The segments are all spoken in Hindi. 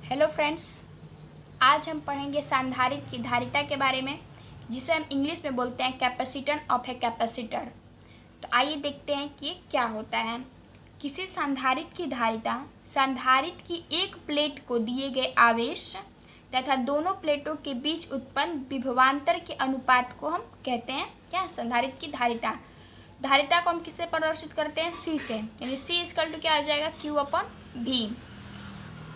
हेलो फ्रेंड्स, आज हम पढ़ेंगे संधारित्र की धारिता के बारे में, जिसे हम इंग्लिश में बोलते हैं कैपेसिटेंस ऑफ ए कैपेसिटर। तो आइए देखते हैं कि क्या होता है। किसी संधारित्र की धारिता संधारित्र की एक प्लेट को दिए गए आवेश तथा दोनों प्लेटों के बीच उत्पन्न विभवांतर के अनुपात को हम कहते हैं क्या, संधारित्र की धारिता। धारिता को हम किससे प्रदर्शित करते हैं, सी से, यानी सी इक्वल टू क्या आ जाएगा, क्यू अपॉन भी।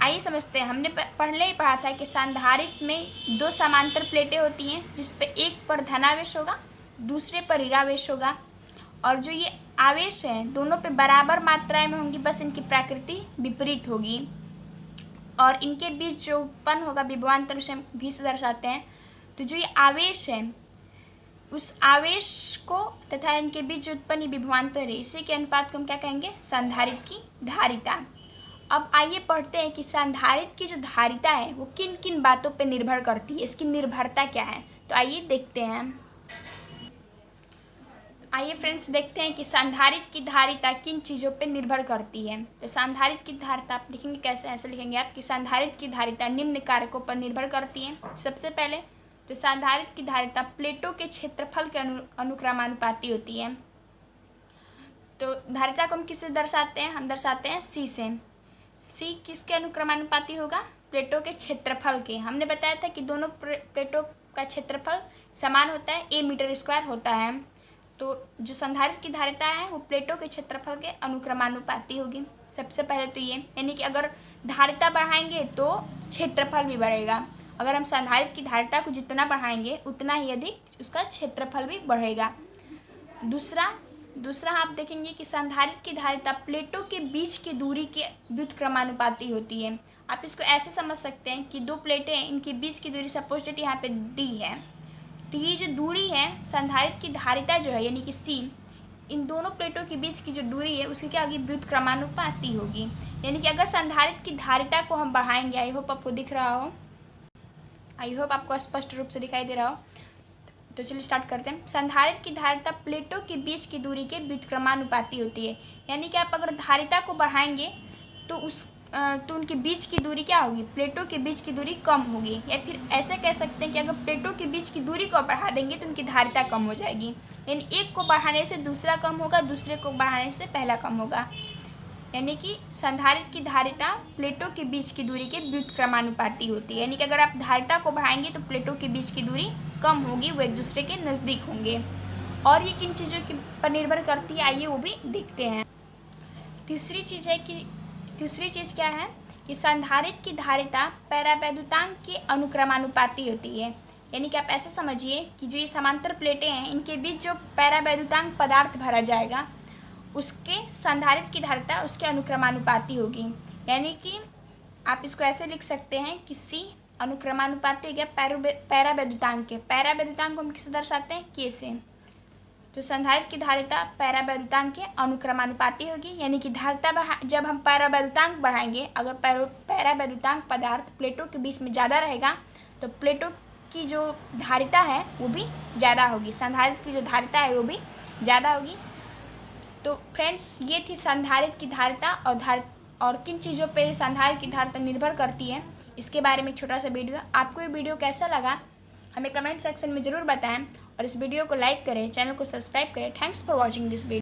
आइए समझते हैं। हमने पहले ही पढ़ा था कि संधारित्र में दो समांतर प्लेटें होती हैं, जिस पे एक पर धनावेश होगा, दूसरे पर ऋणावेश होगा, और जो ये आवेश हैं दोनों पे बराबर मात्राएं में होंगी, बस इनकी प्रकृति विपरीत होगी, और इनके बीच जो उत्पन्न होगा विभवांतर उसे हम भी से दर्शाते हैं। तो जो ये आवेश है, उस आवेश को तथा इनके बीच जो उत्पन्न विभवांतर है, इसी के अनुपात को हम क्या कहेंगे, संधारित्र की धारिता। अब आइए पढ़ते हैं कि संधारित्र की जो धारिता है वो किन किन बातों पर निर्भर करती है, इसकी निर्भरता क्या है। तो आइए देखते हैं। आइए फ्रेंड्स देखते हैं कि संधारित्र की धारिता किन चीज़ों पर निर्भर करती है। तो संधारित्र की धारिता आप लिखेंगे कैसे, ऐसे लिखेंगे आप कि संधारित्र की धारिता निम्न कारकों पर निर्भर करती है। सबसे पहले तो संधारित्र की धारिता प्लेटों के क्षेत्रफल के अनुक्रमानुपाती होती है। तो धारिता को हम किससे दर्शाते हैं, हम दर्शाते हैं सी से। सी किसके अनुक्रमानुपाती होगा, प्लेटों के क्षेत्रफल के। हमने बताया था कि दोनों प्लेटों का क्षेत्रफल समान होता है, ए मीटर स्क्वायर होता है। तो जो संधारित्र की धारिता है वो प्लेटों के क्षेत्रफल के अनुक्रमानुपाती होगी। सबसे पहले तो ये, यानी कि अगर धारिता बढ़ाएंगे तो क्षेत्रफल भी बढ़ेगा। अगर हम संधारित्र की धारिता को जितना बढ़ाएंगे उतना ही अधिक उसका क्षेत्रफल भी बढ़ेगा। दूसरा आप देखेंगे कि संधारित्र की धारिता प्लेटों के बीच की दूरी के व्युत्क्रमानुपाती होती है। आप इसको ऐसे समझ सकते हैं कि दो प्लेटें हैं, इनके बीच की दूरी सपोज दैट यहाँ पे डी है। तो ये जो दूरी है संधारित्र की धारिता जो है, यानी कि सी, इन दोनों प्लेटों के बीच की जो दूरी है उसकी क्या होगी, व्युत्क्रमानुपाती होगी। यानी कि अगर संधारित्र की धारिता को हम बढ़ाएंगे, आई होप आपको दिख रहा हो, आई होप आपको स्पष्ट रूप से दिखाई दे रहा हो। तो चलिए स्टार्ट करते हैं। संधारित्र की धारिता प्लेटों के बीच की दूरी के व्युत्क्रमानुपाती होती है। यानी कि आप अगर धारिता को बढ़ाएंगे तो उनके बीच की दूरी क्या होगी, प्लेटों के बीच की दूरी कम होगी। या फिर ऐसे कह सकते हैं कि अगर प्लेटों के बीच की दूरी को बढ़ा देंगे तो उनकी धारिता कम हो जाएगी। यानी एक को बढ़ाने से दूसरा कम होगा, दूसरे को बढ़ाने से पहला कम होगा। यानी कि संधारित्र की धारिता प्लेटों के बीच की दूरी के व्युत्क्रमानुपाती होती है। यानी कि अगर आप धारिता को बढ़ाएंगे तो प्लेटों के बीच की दूरी कम होगी, वो एक दूसरे के नज़दीक होंगे। और ये किन चीज़ों की पर निर्भर करती है, आइए वो भी देखते हैं। तीसरी चीज़ क्या है कि संधारित्र की धारिता परावैद्युतांक के अनुक्रमानुपाती होती है। यानी कि आप ऐसे समझिए कि जो ये समांतर प्लेटें हैं, इनके बीच जो परावैद्युतांक पदार्थ भरा जाएगा उसके संधारित्र की धारिता उसके अनुक्रमानुपाती होगी। यानी कि आप इसको ऐसे लिख सकते हैं कि सी अनुक्रमानुपाती हो गया परावैद्युतांक के। परावैद्युतांक को हम किससे दर्शाते हैं, के से। तो संधारित्र की धारिता परावैद्युतांक के अनुक्रमानुपाती होगी। यानी कि धारिता जब हम परावैद्युतांक बढ़ाएंगे, अगर परावैद्युतांक पदार्थ प्लेटों के बीच में ज़्यादा रहेगा तो प्लेटों की जो धारिता है वो भी ज़्यादा होगी, संधारित्र की जो धारिता है वो भी ज़्यादा होगी। तो फ्रेंड्स, ये थी संधारित्र की धारिता और किन चीज़ों पे संधारित्र की धारिता निर्भर करती है, इसके बारे में एक छोटा सा वीडियो। आपको ये वीडियो कैसा लगा हमें कमेंट सेक्शन में ज़रूर बताएं, और इस वीडियो को लाइक करें, चैनल को सब्सक्राइब करें। Thanks for watching this video.